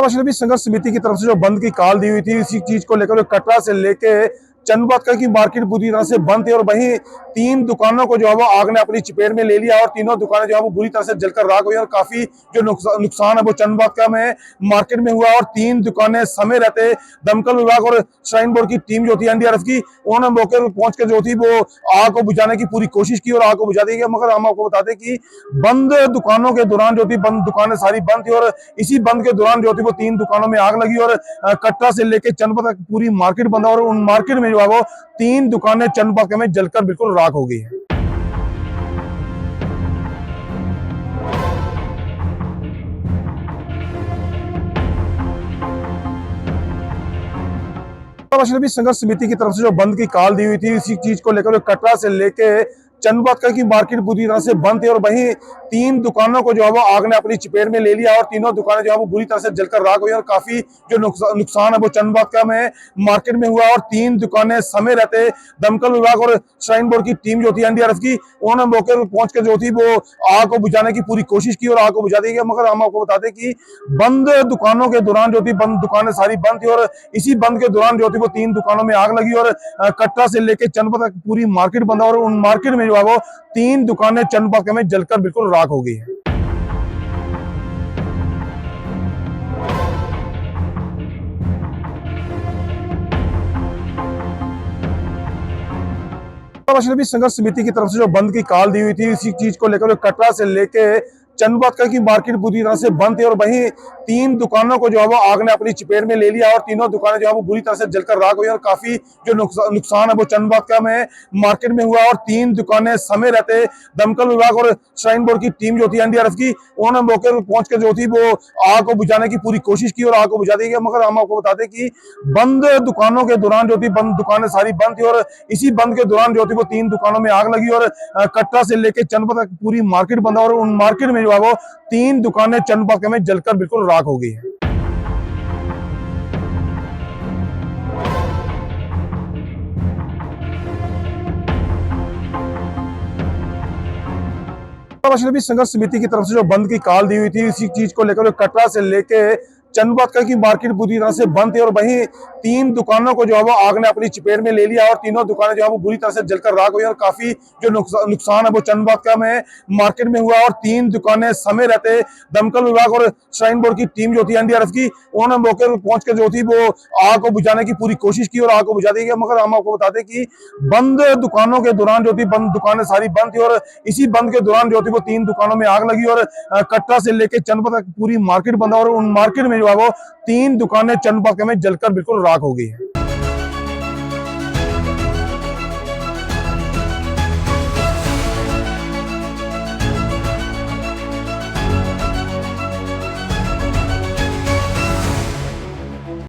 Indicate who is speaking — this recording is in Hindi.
Speaker 1: मशरबी संघर्ष समिति की तरफ से जो बंद की कॉल दी हुई थी, इसी चीज को लेकर कटरा से लेके चंदबाद की मार्केट बुरी तरह से बंद थी और वहीं 3 दुकानों को जो है वो आग ने अपनी चपेट में ले लिया और तीनों दुकानें जो है वो बुरी तरह से जलकर राख हुई और काफी जो नुकसान है वो चंदबाद का में मार्केट में हुआ और 3 दुकानें समय रहते दमकल विभाग और श्राइन बोर्ड की टीम जो थी एनडीआरएफ की, उन्होंने मौके पर पहुंच कर जो थी वो आग को बुझाने की पूरी कोशिश की और आग को बुझा दी गई। मगर हम आपको बता दें कि बंद दुकानों के दौरान जो थी बंद दुकानें सारी बंद थी और इसी बंद के दौरान जो थी वो 3 दुकानों में आग लगी और कटरा से लेकर चंदबाद तक पूरी मार्केट बंद और उन मार्केट में जो है वो 3 दुकानें चंदबाद में जलकर बिल्कुल राख हो गई है। मशरबी संघर्ष समिति की तरफ से जो बंद की कॉल दी हुई थी, इसी चीज को लेकर कटरा से लेके चंदबाद की मार्केट बुरी तरह से बंद थी और वहीं 3 दुकानों को जो है वो आग ने अपनी चपेट में ले लिया और तीनों दुकानें जो है वो बुरी तरह से जलकर राख हुई और काफी जो नुकसान है वो चंदबाद का में मार्केट में हुआ और 3 दुकानें समय रहते दमकल विभाग और श्राइन बोर्ड की टीम जो थी एनडीआरएफ की, उन्होंने मौके पर पहुंच कर जो थी वो आग को बुझाने की पूरी कोशिश की और आग को बुझा दी गई। मगर हम आपको बता दें कि बंद दुकानों के दौरान जो थी बंद दुकानें सारी बंद थी और इसी बंद के दौरान जो थी वो 3 दुकानों में आग लगी और कटरा से लेकर चंदबाद तक पूरी मार्केट बंद और उन मार्केट में जो है वो 3 दुकानें चंदबाद में जलकर बिल्कुल राख हो गई है। मशरबी संघर्ष समिति की तरफ से जो बंद की कॉल दी हुई थी, इसी चीज को लेकर कटरा से लेके चंदबाद की मार्केट बुरी तरह से बंद थी और वहीं 3 दुकानों को जो है वो आग ने अपनी चपेट में ले लिया और तीनों दुकानें जो है वो बुरी तरह से जलकर राख हुई और काफी जो नुकसान है वो चंदबाद का में मार्केट में हुआ और 3 दुकानें समय रहते दमकल विभाग और श्राइन बोर्ड की टीम जो थी एनडीआरएफ की, उन्होंने मौके पर पहुंच कर जो थी वो आग को बुझाने की पूरी कोशिश की और आग को बुझा दी गई। मगर हम आपको बता दें कि बंद दुकानों के दौरान जो थी बंद दुकानें सारी बंद थी और इसी बंद के दौरान जो थी वो 3 दुकानों में आग लगी और कटरा से लेकर चंदबाद तक पूरी मार्केट बंद और उन मार्केट में जो है वो 3 दुकानें चंदबाद में जलकर बिल्कुल राख हो गई है। मशरबी संघर्ष समिति की तरफ से जो बंद की कॉल दी हुई थी, इसी चीज को लेकर कटरा से लेके चंदबाद की मार्केट बुरी तरह से बंद थी और वहीं 3 दुकानों को जो है वो आग ने अपनी चपेट में ले लिया और तीनों दुकानें जो है वो बुरी तरह से जलकर राख हुई और काफी जो नुकसान है वो चंदबाद का में मार्केट में हुआ और 3 दुकानें समय रहते दमकल विभाग और श्राइन बोर्ड की टीम जो थी एनडीआरएफ की, उन्होंने मौके पर पहुंच कर जो थी वो आग को बुझाने की पूरी कोशिश की और आग को बुझा दी गई। मगर हम आपको बता दें कि बंद दुकानों के दौरान जो थी बंद दुकानें सारी बंद थी और इसी बंद के दौरान जो थी वो 3 दुकानों में आग लगी और कटरा से लेकर चंदबाद तक पूरी मार्केट बंद और उन मार्केट में जो है वो 3 दुकानें चंदबाद में जलकर बिल्कुल राख हो गई है।